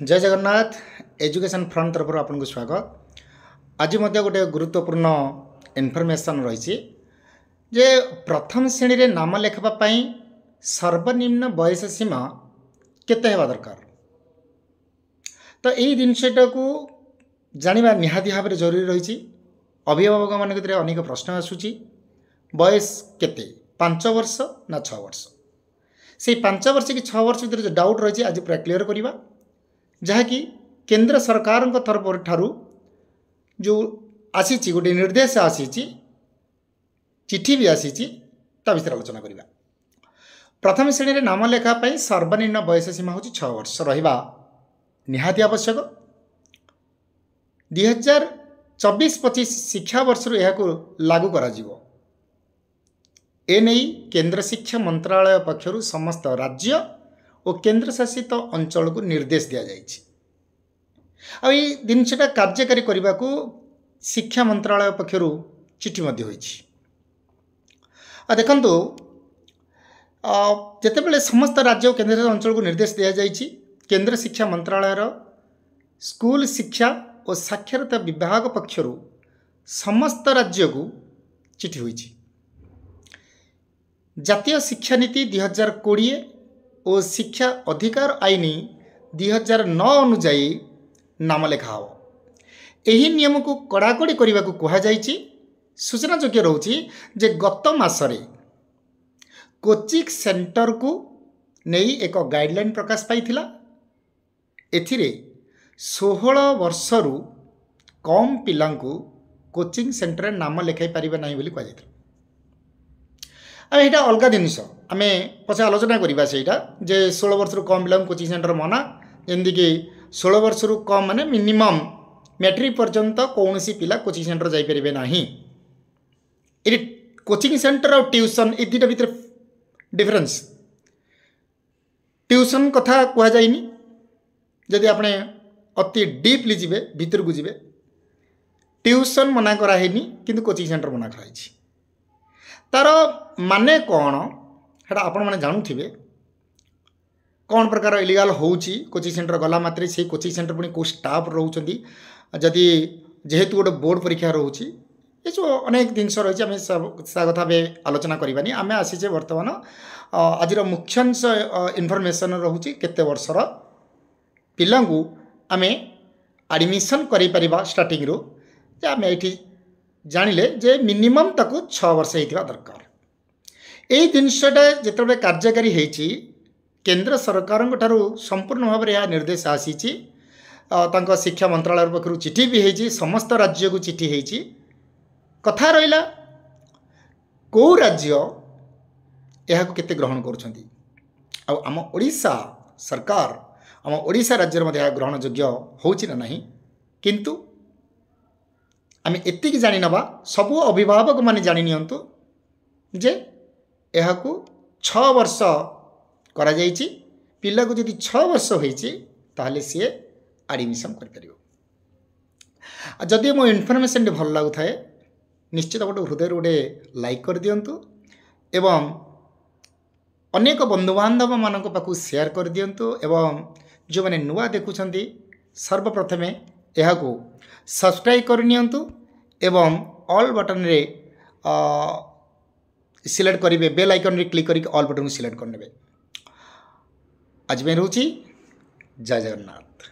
जय Jagannath education front तरफ आपको स्वागत। आज गोटे गुरुत्वपूर्ण इनफर्मेशन रही जे प्रथम श्रेणी रे नाम लेखापी सर्वनिम्न बयस सीमा केते हेबा दरकार। तो यही जिनटा को जाना निहाती भाव में जरूरी रही। अभिभावक मान अनेक प्रश्न आसूची बयस केते 5 वर्ष ना 6 वर्ष। से 5 वर्ष कि 6 वर्ष भर जो डाउट रही आज पूरा क्लीयर करवा जहाँकि केंद्र सरकार तरफ ठारू जो आसी गोटे निर्देश आसी चिठी भी आसी विषय आलोचना करवा। प्रथम श्रेणी रे नाम लेखापी सर्वनिम्न बयस सीमा हूँ 6 वर्ष रहा निहाती आवश्यक। 2024-25 शिक्षा वर्ष यह लागू करा जीवो। एने केंद्र शिक्षा मंत्रालय पक्षर समस्त राज्य और केंद्र शासित अंचल को निर्देश दि जाए। जिनटा कार्यकारी करने को शिक्षा मंत्रालय पक्षर चिठी देखु जितेबाला समस्त राज्य और केंद्र शासित अंचल को निर्देश दि जाए। केंद्र शिक्षा मंत्रालय स्कूल शिक्षा और साक्षरता विभाग पक्षर समस्त राज्य को चिठी हुई। जातीय शिक्षा नीति 2020 और शिक्षा अधिकार आईन 2009 अनुजाई नाम लेखा हो। यही नियम को कड़ाकड़ी करने को कहुई। सूचना योग्य रोचे जे गत मासरे कोचिंग सेंटर को नहीं एक गाइडलाइन प्रकाश पाई। एथिरे 16 वर्षरु कम पिला कोचिंग सेंटर नाम लेखाई पारिबा नहीं बोली कह जाता। यहाँ अलग जिनस आम पचे आलोचना करवा से जे 16 वर्ष कम पिला कोचिंग सेंटर मना जमीक 16 वर्ष कम माने मिनिमम मैट्रिक पर्यंत कौन सी पिला कोचिंग सेंटर जापरें ना। ये कोचिंग सेंटर और ट्यूशन ये दुटा भर डिफरेन्स। ट्यूशन कथा कहुनी जदि आपने अति डीपली जीवे भीतर को जीवे ट्यूशन मना कराई किंतु कोचिंग सेंटर मना कराई। तार माने कौन है आपण मैंने जानूे कौन प्रकार इलीगल होची कोचिंग सेंटर गला मात्रे से कोचिंग सेंटर पुणी को स्टाफ रोचंदी जदि जेहेतु गोटे बोर्ड परीक्षा रोची ये जो अनेक जिनस रही आम सा कथा आलोचना करवानी। आम आसीचे बर्तमान आज मुख्यांश इनफर्मेशन रोचे केते वर्षर पिला आम एडमिशन कर स्टार्टिंग रू आम ये जानिले जे मिनिमम ताकू 6 वर्ष होता दरकार। यही जिनटा जिते कार्यकारी होती केंद्र सरकार संपूर्ण भाव में यह निर्देश आसी शिक्षा मंत्रालय पक्षर चिठी भी होती समस्त राज्य को चिठी होती। कथा रहा कौ राज्य यह केते ग्रहण कर आम ओडिशा सरकार आम ओडिशा राज्य में ग्रहण योग्य होची ना नहीं। किंतु आम एतिक जानी नवा सबू अभिभावक माने जानी नियंतु जे यह को 6 वर्ष करा जाइछि। पिला को यदि 6 वर्ष होइछि ताहले सी एडमिशन कर परियो। जदि मो इनफॉरमेशन भल लागु थाए निश्चित गोटे हृदय गोटे लाइक कर दियंतु एवं अनेक बंधु बांधव मानक पाखु शेयर कर दियंतु एवं जो माने नुआ देखुछंती सर्वप्रथमे यह को सब्सक्राइब करनियंतु एवं ऑल बटन रे सिलेक्ट करेंगे बेल आइकन रे क्लिक करके ऑल बटन को सिलेक्ट करने। आज मैं रोची जय जगन्नाथ।